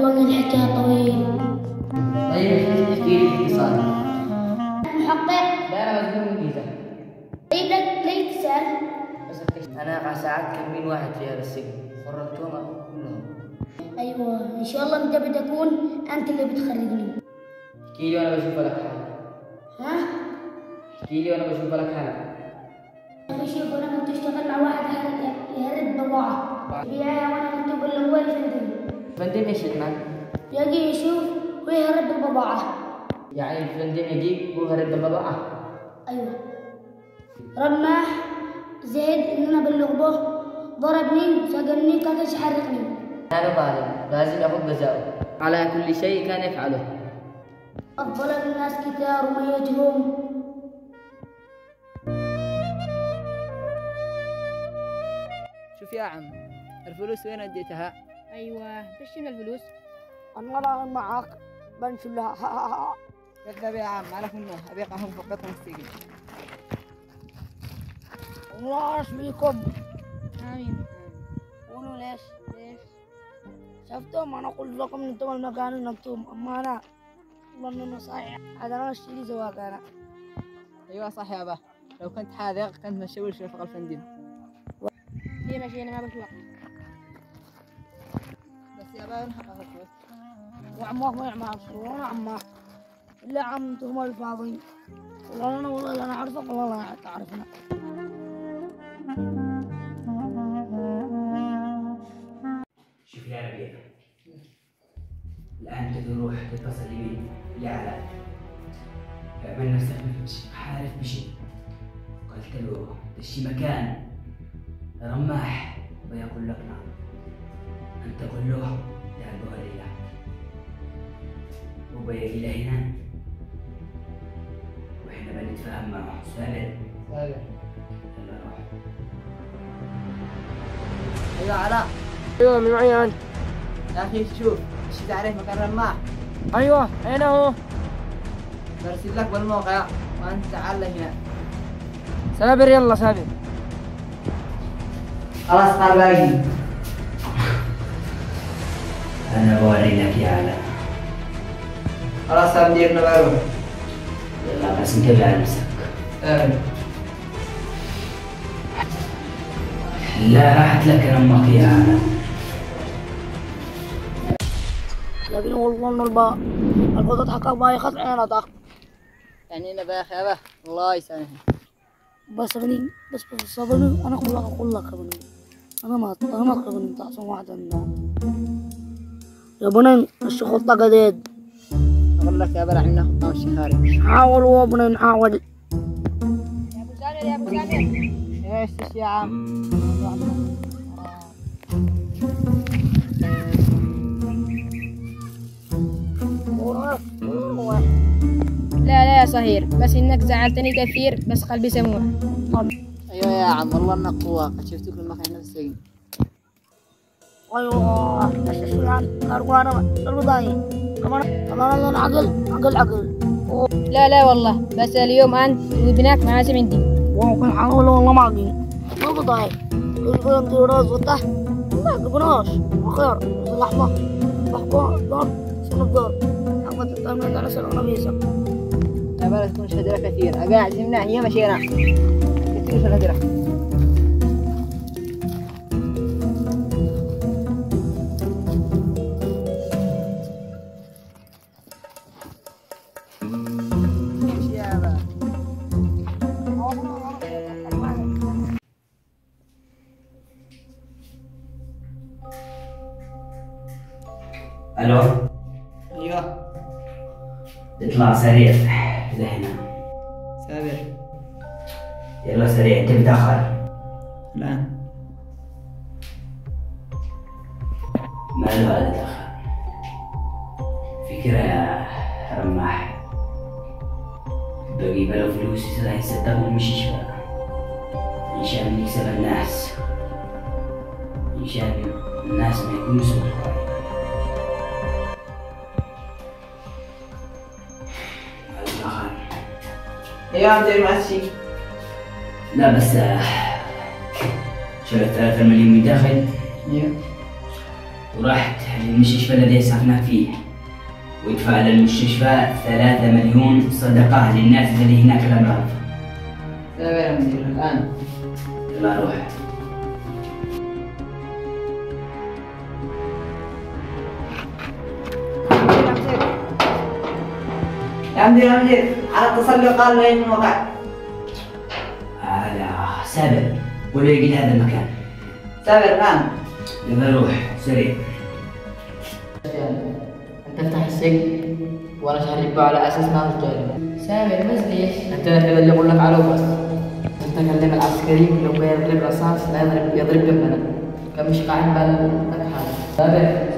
والله الحكاية طويل. طيب احكي لي باختصار. محقق؟ لا انا مجنون انجليزي. طيب ليش تسأل؟ انا ساعات كم واحد في هذا السجن خرجتهم كلهم. ايوه ان شاء الله انت بتكون انت اللي بتخرجني. احكي لي وانا بشوف لك حاجه. ها؟ احكي لي وانا بشوف لك حاجه. يا اخي شوف انا كنت اشتغل مع واحد يهرب بضاعة بيعها وانا كنت اقول له وين الفندم؟ الفندم ايش اسمه؟ يجي يشوف ويهرب البضاعة. يعني الفندم يجيب ويهرب البضاعة؟ ايوه. رماح زهد ان انا ابلغ به، ضربني سجنني كان يحرقني. هذا ظالم لازم ياخذ جزاؤه على كل شيء كان يفعله. الظلم الناس كتار وما يجهم. شوف يا عم، الفلوس وين اديتها؟ ايوه بشيل الفلوس. انا راهن معاك بنشلها. كذاب يا عم، عرف منه ابيق اهم فقط من السجن. الله يشفيكم. امين. قولوا ليش؟ شفتم انا قلت لكم انتم المكان المكتوم، اما انا والله صحيح هذا انا اشتري زواج انا. ايوه صح يابا، لو كنت حاذق كنت مشوي شرفق الفندم. هي ماشي انا ما بشوف. بس يابا وين حقق الفلوس؟ يا عمك ما يعمل شلون عمك؟ الا عم انتم الفاضيين. والله انا والله انا اعرفك والله حتى تعرفنا. شوف يا ربيع، الآن تروح تتصل بي لعلاء، اعمل نفسك ما عارف بشيء. قلت له دشي مكان رماح بيقول لك نعم، أنت قل له ذهب ليلى وبيجي لهنا وإحنا بنتفاهم معه. سالم سالم يلا روح. ايوه علاء. ايوه من معي انت؟ يا اخي شوف ايش تعرف مكان رماح؟ ايوه اين هو؟ برسل لك بالموقع وانت تعال هنا. سابر يلا سابر. خلاص قال باقي. أنا بوري لك يا علاء. خلاص يا مديرنا بروح. يلا بس انتبه على نفسك. لا راحت لك امك يا علاء. لكن والله ان البوضة حكاك ما يخص عينتك. يعني انا باخ يابا، الله يسامحك. بس بني بس صبرني أنا أقول لك يا بني أنا ما أطلب أن تعصم واحدة منها يا بني الشغل جديد. أقول لك يا بلا عنا خطة والشهاري. نحاول يا بني نحاول. يا ابو سامر يا ابو سامر. ايش يا عم؟ لا لا يا صهير، بس انك زعلتني كثير، بس قلبي سموح. ايوه يا عم والله انك قوة، قد شفتك لما كان السجن. أيوة الشيشان كاروانا البضايع كمان أنا عقل. لا لا والله، بس اليوم انت وابنك معازم عندي. وكان حاول والله ما عقل ما بضايع يقول أنت راس وطه لا تبناش خير اللحمة بحكوا دار سنة دار أحمد تتعامل على سنة نبيسة. يا بلا تكون شهدرة كثير، أقاعد زمنا هي مشينا كثير شهدرة. الو. ايوه اطلع سريع لهنا. سابر. يلا سريع انت متاخر. الآن ما له هذا تاخر. فكرة يا رماح، بجيب له فلوس راح يصدقوا المستشفى عشان يكسب الناس، عشان الناس ما يكونوا سبب. ايوه عم جاي ماشي. لا بس شريت 3 مليون من داخل ايوه ورحت للمستشفى الذي سكنت فيه، ويدفع للمستشفى 3 مليون صدقة للناس الذي هناك الأمراض. سابر يا مدير الآن. يلا روح. يا مدير على اتصل لي قال له من وقع. هذا سابر، قول له يجي هذا المكان. سابر الآن. يلا روح سريع. انت افتح السجن وانا شهربه على اساس ما رجال. سامر بس ليش؟ انت كذا اللي اقول لك عليه بس. انت كلم العسكري لو كان يضرب رصاص لا يضرب جنبنا. كان مش قاعد بالك حاجه. سابر